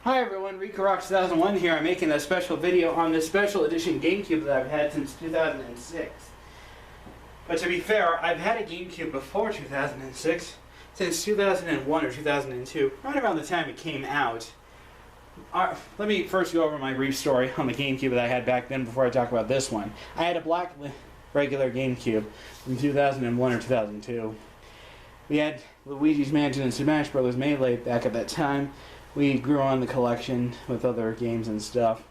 Hi everyone, RicoRock2001 here. I'm making a special video on this special edition GameCube that I've had since 2006. But to be fair, I've had a GameCube before 2006, since 2001 or 2002, right around the time it came out. Let me first go over my brief story on the GameCube that I had back then before I talk about this one. I had a black regular GameCube from 2001 or 2002. We had Luigi's Mansion and Smash Bros. Melee back at that time. We grew on the collection with other games and stuff.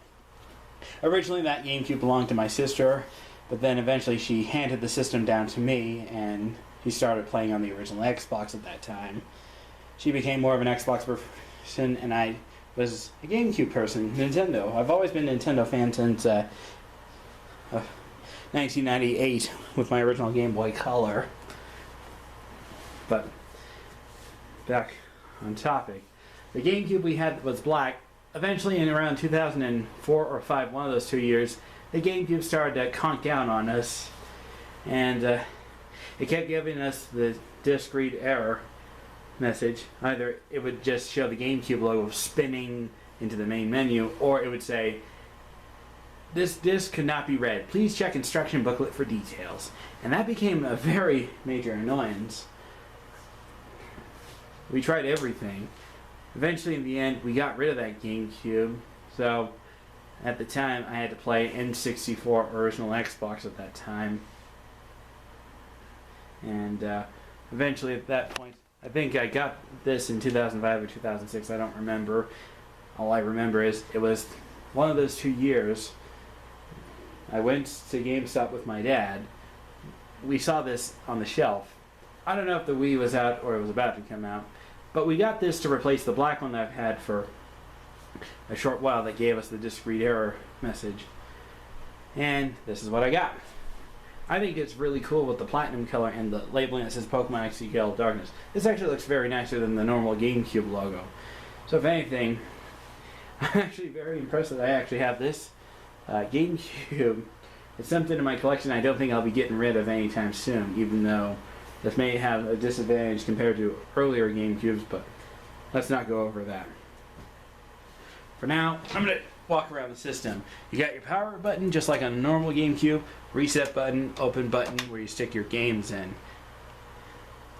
Originally that GameCube belonged to my sister, but then eventually she handed the system down to me and she started playing on the original Xbox at that time. She became more of an Xbox person and I was a GameCube person, Nintendo. I've always been a Nintendo fan since 1998 with my original Game Boy Color. But back on topic. The GameCube we had was black. Eventually in around 2004 or 5, one of those 2 years, the GameCube started to conk down on us. And it kept giving us the disk read error message. Either it would just show the GameCube logo spinning into the main menu, or it would say, "This disc could not be read. Please check instruction booklet for details." And that became a very major annoyance. We tried everything. Eventually, in the end, we got rid of that GameCube. So, at the time, I had to play N64 original Xbox at that time. And eventually, at that point, I think I got this in 2005 or 2006. I don't remember. All I remember is it was one of those 2 years. I went to GameStop with my dad. We saw this on the shelf. I don't know if the Wii was out or it was about to come out. But we got this to replace the black one that I've had for a short while that gave us the disk read error message. And this is what I got. I think it's really cool with the platinum color and the labeling that says Pokemon X Gale Darkness. This actually looks very nicer than the normal GameCube logo. So if anything, I'm actually very impressed that I actually have this GameCube. It's something in my collection I don't think I'll be getting rid of anytime soon, even though this may have a disadvantage compared to earlier GameCubes, but let's not go over that. For now, I'm going to walk around the system. You got your power button, just like on a normal GameCube, reset button, open button, where you stick your games in.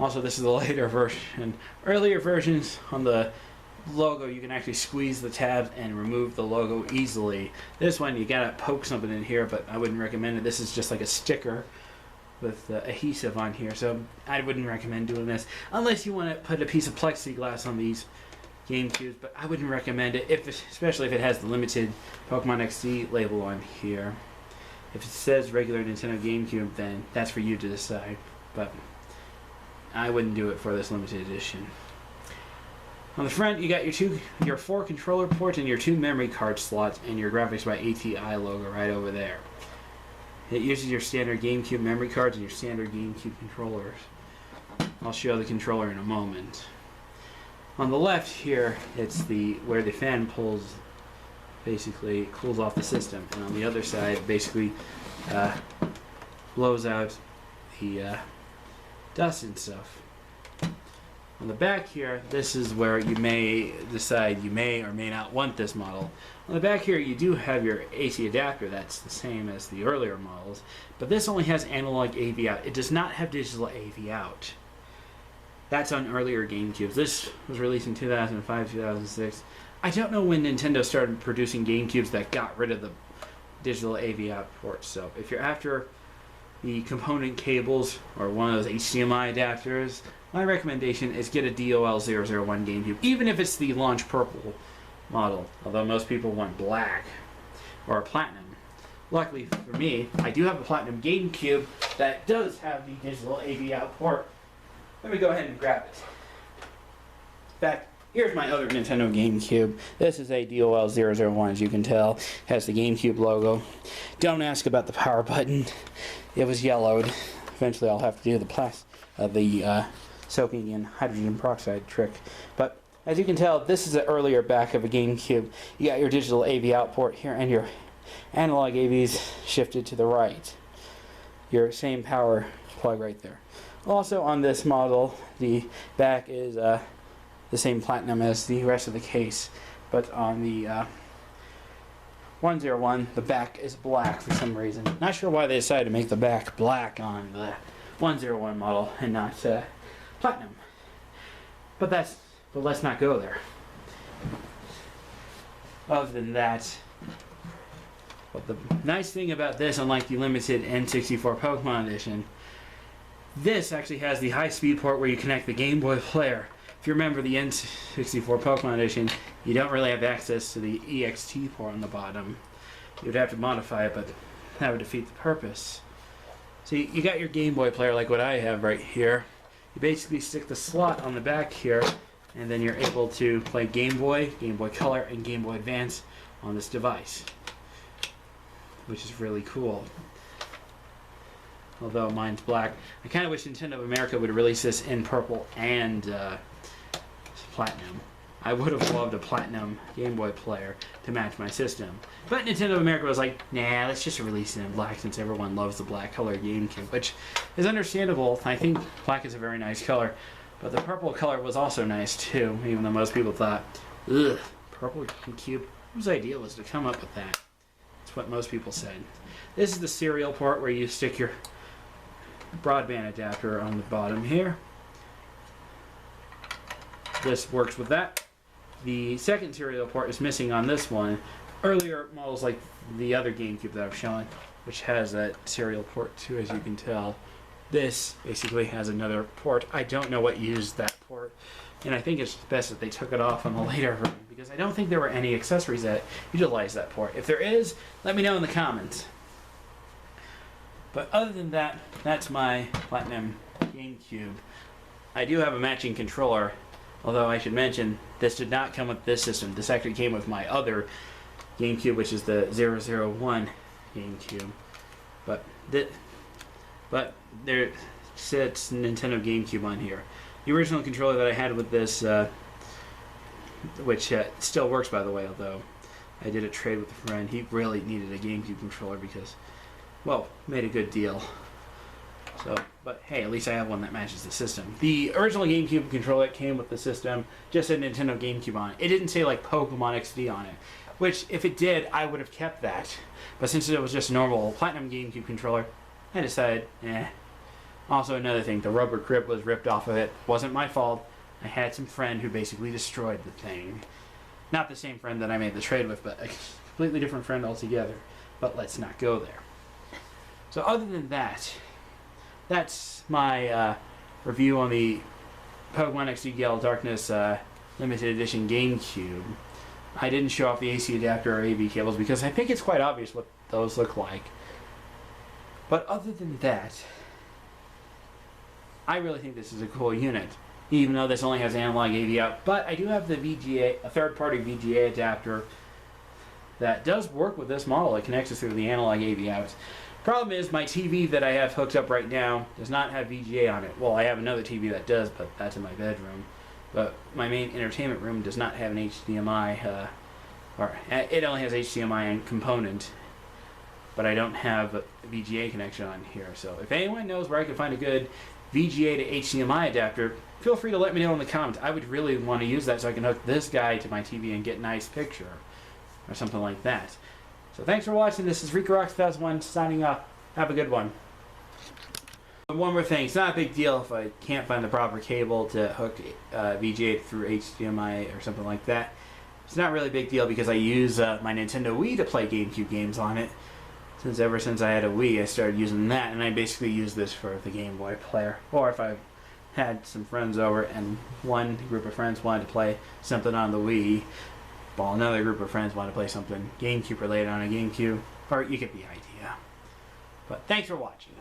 Also, this is the later version. Earlier versions, on the logo, you can actually squeeze the tabs and remove the logo easily. This one, you got to poke something in here, but I wouldn't recommend it. This is just like a sticker with adhesive on here, so I wouldn't recommend doing this unless you want to put a piece of plexiglass on these GameCubes, but I wouldn't recommend it, especially if it has the limited Pokemon XD label on here. If it says regular Nintendo GameCube, then that's for you to decide, but I wouldn't do it for this limited edition. On the front, you got your 4 controller ports and your 2 memory card slots and your Graphics by ATI logo right over there. It uses your standard GameCube memory cards and your standard GameCube controllers. I'll show the controller in a moment. On the left here, it's where the fan pulls, basically cools off the system, and on the other side, basically blows out the dust and stuff. On the back here, this is where you may decide you may or may not want this model. On the back here, you do have your AC adapter. That's the same as the earlier models, but this only has analog AV out. It does not have digital AV out. That's on earlier GameCubes. This was released in 2005, 2006. I don't know when Nintendo started producing GameCubes that got rid of the digital AV out ports. So if you're after the component cables or one of those HDMI adapters, my recommendation is get a DOL001 GameCube, even if it's the launch purple model, although most people want black or a platinum. Luckily for me, I do have a platinum GameCube that does have the digital AV out port. Let me go ahead and grab it. In fact, here's my other Nintendo GameCube. This is a DOL001, as you can tell. It has the GameCube logo. Don't ask about the power button. It was yellowed. Eventually I'll have to do the soaking in hydrogen peroxide trick. But as you can tell, this is an earlier back of a GameCube. You got your digital AV out port here and your analog AVs shifted to the right. Your same power plug right there. Also on this model, the back is the same platinum as the rest of the case. but on the 101, the back is black for some reason. Not sure why they decided to make the back black on the 101 model and not platinum. But let's not go there. Other than that, but the nice thing about this, unlike the limited N64 Pokemon Edition, this actually has the high-speed port where you connect the Game Boy player. If you remember the N64 Pokemon Edition, you don't really have access to the EXT port on the bottom. You'd have to modify it, but that would defeat the purpose. So you got your Game Boy player like what I have right here. You basically stick the slot on the back here, and then you're able to play Game Boy Color, and Game Boy Advance on this device, which is really cool. Although mine's black. I kind of wish Nintendo of America would release this in purple and platinum. I would have loved a platinum Game Boy player to match my system. But Nintendo of America was like, nah, let's just release it in black since everyone loves the black color GameCube, which is understandable. I think black is a very nice color. But the purple color was also nice too, even though most people thought, ugh, purple GameCube? Whose idea was to come up with that? That's what most people said. This is the serial port where you stick your broadband adapter on the bottom here. This works with that. The second serial port is missing on this one. Earlier models like the other GameCube that I've shown, which has that serial port too, as you can tell. This basically has another port. I don't know what used that port, and I think it's best that they took it off on the later version because I don't think there were any accessories that utilized that port. If there is, let me know in the comments. But other than that, that's my Platinum GameCube. I do have a matching controller, although I should mention this did not come with this system. This actually came with my other GameCube, which is the 001 GameCube. But there sits Nintendo GameCube on here. The original controller that I had with this, which still works by the way, although I did a trade with a friend. He really needed a GameCube controller because, well, made a good deal. So, but hey, at least I have one that matches the system. The original GameCube controller that came with the system just said Nintendo GameCube on it. It didn't say like Pokemon XD on it, which if it did, I would have kept that. But since it was just a normal Platinum GameCube controller, I decided, eh. Also another thing, the rubber grip was ripped off of it. Wasn't my fault. I had some friend who basically destroyed the thing. Not the same friend that I made the trade with, but a completely different friend altogether. But let's not go there. So other than that, that's my review on the Pokemon XD Gale Darkness Limited Edition GameCube. I didn't show off the AC adapter or AV cables because I think it's quite obvious what those look like. But other than that, I really think this is a cool unit, even though this only has analog AV out. But I do have the VGA, a third-party VGA adapter that does work with this model. It connects us through the analog AV out. Problem is, my TV that I have hooked up right now does not have VGA on it. Well, I have another TV that does, but that's in my bedroom. But my main entertainment room does not have an HDMI, or it only has HDMI and component, but I don't have a VGA connection on here. So if anyone knows where I can find a good VGA to HDMI adapter, feel free to let me know in the comments. I would really want to use that so I can hook this guy to my TV and get a nice picture, or something like that. So thanks for watching. This is RicoRock2001 signing off. Have a good one. One more thing. It's not a big deal if I can't find the proper cable to hook VGA through HDMI or something like that. It's not really a big deal because I use my Nintendo Wii to play GameCube games on it. Ever since I had a Wii, I started using that, and I basically use this for the Game Boy player. Or if I had some friends over and one group of friends wanted to play something on the Wii, while another group of friends wanted to play something GameCube related on a GameCube, or you get the idea. But thanks for watching.